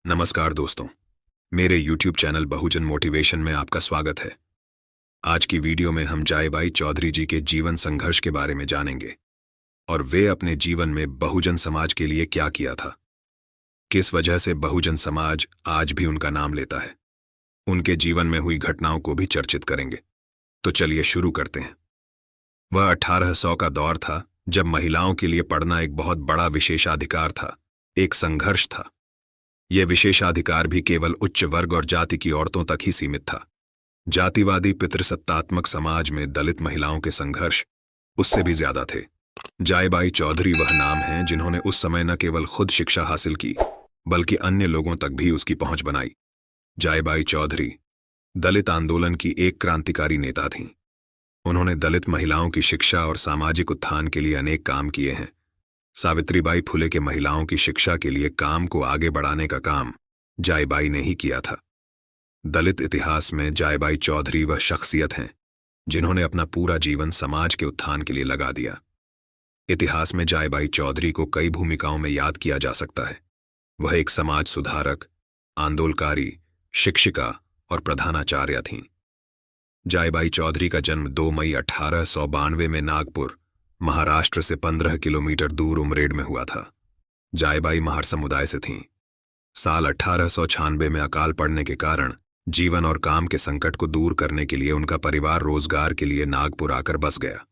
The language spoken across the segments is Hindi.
नमस्कार दोस्तों, मेरे YouTube चैनल बहुजन मोटिवेशन में आपका स्वागत है। आज की वीडियो में हम जायबाई चौधरी जी के जीवन संघर्ष के बारे में जानेंगे और वे अपने जीवन में बहुजन समाज के लिए क्या किया था, किस वजह से बहुजन समाज आज भी उनका नाम लेता है। उनके जीवन में हुई घटनाओं को भी चर्चित करेंगे। तो चलिए शुरू करते हैं। वह 1800 का दौर था जब महिलाओं के लिए पढ़ना एक बहुत बड़ा विशेषाधिकार था, एक संघर्ष था। यह विशेषाधिकार भी केवल उच्च वर्ग और जाति की औरतों तक ही सीमित था। जातिवादी पितृसत्तात्मक समाज में दलित महिलाओं के संघर्ष उससे भी ज्यादा थे। जायबाई चौधरी वह नाम है जिन्होंने उस समय न केवल खुद शिक्षा हासिल की बल्कि अन्य लोगों तक भी उसकी पहुंच बनाई। जायबाई चौधरी दलित आंदोलन की एक क्रांतिकारी नेता थीं। उन्होंने दलित महिलाओं की शिक्षा और सामाजिक उत्थान के लिए अनेक काम किए हैं। सावित्रीबाई फुले के महिलाओं की शिक्षा के लिए काम को आगे बढ़ाने का काम जायबाई ने ही किया था। दलित इतिहास में जायबाई चौधरी वह शख्सियत हैं जिन्होंने अपना पूरा जीवन समाज के उत्थान के लिए लगा दिया। इतिहास में जायबाई चौधरी को कई भूमिकाओं में याद किया जा सकता है। वह एक समाज सुधारक, आंदोलकारी, शिक्षिका और प्रधानाचार्य थीं। जायबाई चौधरी का जन्म 2 मई 1892 में नागपुर, महाराष्ट्र से 15 किलोमीटर दूर उमरेड में हुआ था। जायबाई महार समुदाय से थीं। साल 1896 में अकाल पड़ने के कारण जीवन और काम के संकट को दूर करने के लिए उनका परिवार रोजगार के लिए नागपुर आकर बस गया।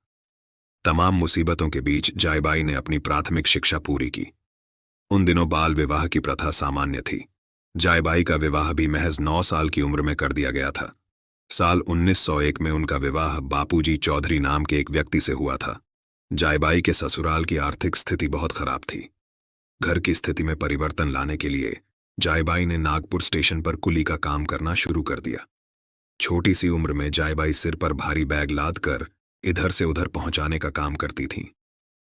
तमाम मुसीबतों के बीच जायबाई ने अपनी प्राथमिक शिक्षा पूरी की। उन दिनों बाल विवाह की प्रथा सामान्य थी। जायबाई का विवाह भी महज 9 साल की उम्र में कर दिया गया था। साल 1901 में उनका विवाह बापूजी चौधरी नाम के एक व्यक्ति से हुआ था। जायबाई के ससुराल की आर्थिक स्थिति बहुत खराब थी। घर की स्थिति में परिवर्तन लाने के लिए जायबाई ने नागपुर स्टेशन पर कुली का काम करना शुरू कर दिया। छोटी सी उम्र में जायबाई सिर पर भारी बैग लादकर इधर से उधर पहुंचाने का काम करती थीं।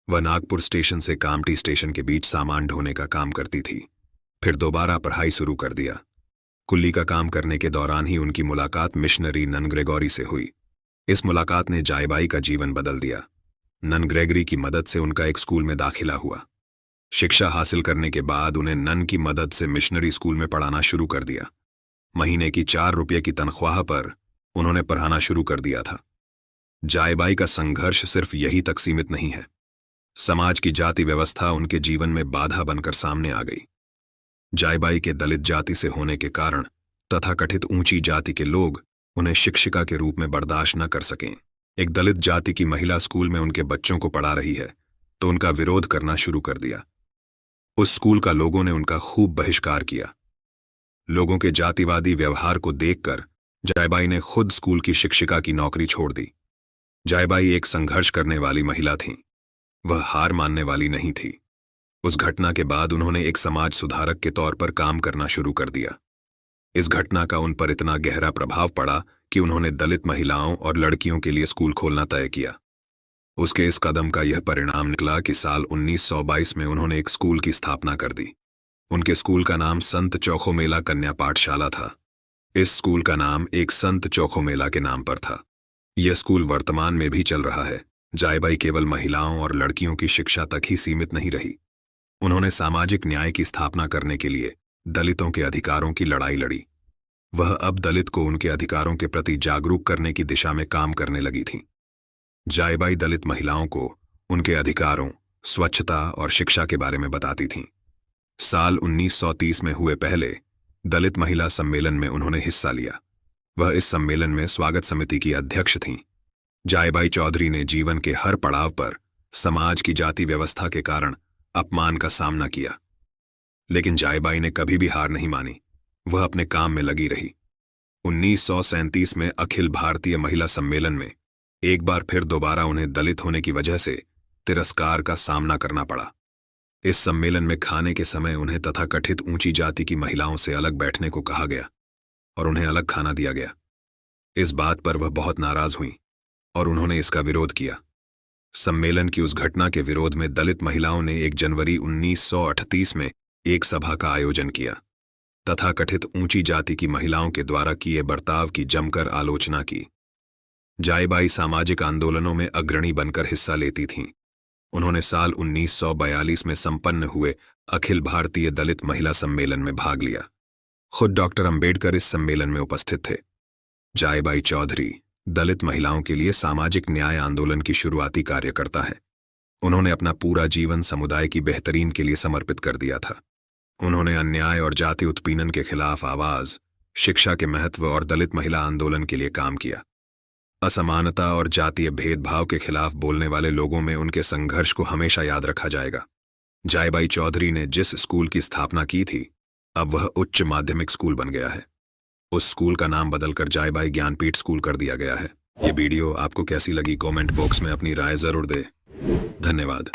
वह नागपुर स्टेशन से कामटी स्टेशन के बीच सामान ढोने का काम करती थी। फिर दोबारा पढ़ाई शुरू कर दिया। कुली का काम करने के दौरान ही उनकी मुलाकात मिशनरी नन ग्रेगोरी से हुई। इस मुलाकात ने जायबाई का जीवन बदल दिया। नन ग्रेगरी की मदद से उनका एक स्कूल में दाखिला हुआ। शिक्षा हासिल करने के बाद उन्हें नन की मदद से मिशनरी स्कूल में पढ़ाना शुरू कर दिया। महीने की 4 रुपये की तनख्वाह पर उन्होंने पढ़ाना शुरू कर दिया था। जायबाई का संघर्ष सिर्फ यही तक सीमित नहीं है। समाज की जाति व्यवस्था उनके जीवन में बाधा बनकर सामने आ गई। जायबाई के दलित जाति से होने के कारण तथाकथित ऊंची जाति के लोग उन्हें शिक्षिका के रूप में बर्दाश्त न कर सकें। एक दलित जाति की महिला स्कूल में उनके बच्चों को पढ़ा रही है तो उनका विरोध करना शुरू कर दिया। उस स्कूल का लोगों ने उनका खूब बहिष्कार किया। लोगों के जातिवादी व्यवहार को देखकर जायबाई ने खुद स्कूल की शिक्षिका की नौकरी छोड़ दी। जायबाई एक संघर्ष करने वाली महिला थीं। वह हार मानने वाली नहीं थी। उस घटना के बाद उन्होंने एक समाज सुधारक के तौर पर काम करना शुरू कर दिया। इस घटना का उन पर इतना गहरा प्रभाव पड़ा कि उन्होंने दलित महिलाओं और लड़कियों के लिए स्कूल खोलना तय किया। उसके इस कदम का यह परिणाम निकला कि साल 1922 में उन्होंने एक स्कूल की स्थापना कर दी। उनके स्कूल का नाम संत चौखोमेला कन्या पाठशाला था। इस स्कूल का नाम एक संत चौखोमेला के नाम पर था। यह स्कूल वर्तमान में भी चल रहा है। जायबाई केवल महिलाओं और लड़कियों की शिक्षा तक ही सीमित नहीं रही। उन्होंने सामाजिक न्याय की स्थापना करने के लिए दलितों के अधिकारों की लड़ाई लड़ी। वह अब दलित को उनके अधिकारों के प्रति जागरूक करने की दिशा में काम करने लगी थीं। जायबाई दलित महिलाओं को उनके अधिकारों, स्वच्छता और शिक्षा के बारे में बताती थीं। साल 1930 में हुए पहले दलित महिला सम्मेलन में उन्होंने हिस्सा लिया। वह इस सम्मेलन में स्वागत समिति की अध्यक्ष थीं। जायबाई चौधरी ने जीवन के हर पड़ाव पर समाज की जाति व्यवस्था के कारण अपमान का सामना किया, लेकिन जायबाई ने कभी भी हार नहीं मानी। वह अपने काम में लगी रही। 1937 में अखिल भारतीय महिला सम्मेलन में एक बार फिर दोबारा उन्हें दलित होने की वजह से तिरस्कार का सामना करना पड़ा। इस सम्मेलन में खाने के समय उन्हें तथाकथित ऊंची जाति की महिलाओं से अलग बैठने को कहा गया और उन्हें अलग खाना दिया गया। इस बात पर वह बहुत नाराज हुईं और उन्होंने इसका विरोध किया। सम्मेलन की उस घटना के विरोध में दलित महिलाओं ने 1 जनवरी 1938 में एक सभा का आयोजन किया। तथाकथित ऊंची जाति की महिलाओं के द्वारा किए बर्ताव की जमकर आलोचना की। जायबाई सामाजिक आंदोलनों में अग्रणी बनकर हिस्सा लेती थीं। उन्होंने साल 1942 में संपन्न हुए अखिल भारतीय दलित महिला सम्मेलन में भाग लिया। खुद डॉक्टर अंबेडकर इस सम्मेलन में उपस्थित थे। जायबाई चौधरी दलित महिलाओं के लिए सामाजिक न्याय आंदोलन की शुरुआती कार्यकर्ता है। उन्होंने अपना पूरा जीवन समुदाय की बेहतरीन के लिए समर्पित कर दिया था। उन्होंने अन्याय और जाति उत्पीड़न के खिलाफ आवाज, शिक्षा के महत्व और दलित महिला आंदोलन के लिए काम किया। असमानता और जातीय भेदभाव के खिलाफ बोलने वाले लोगों में उनके संघर्ष को हमेशा याद रखा जाएगा। जायबाई चौधरी ने जिस स्कूल की स्थापना की थी, अब वह उच्च माध्यमिक स्कूल बन गया है। उस स्कूल का नाम बदलकर जायबाई ज्ञानपीठ स्कूल कर दिया गया है। ये वीडियो आपको कैसी लगी कमेंट बॉक्स में अपनी राय जरूर दें। धन्यवाद।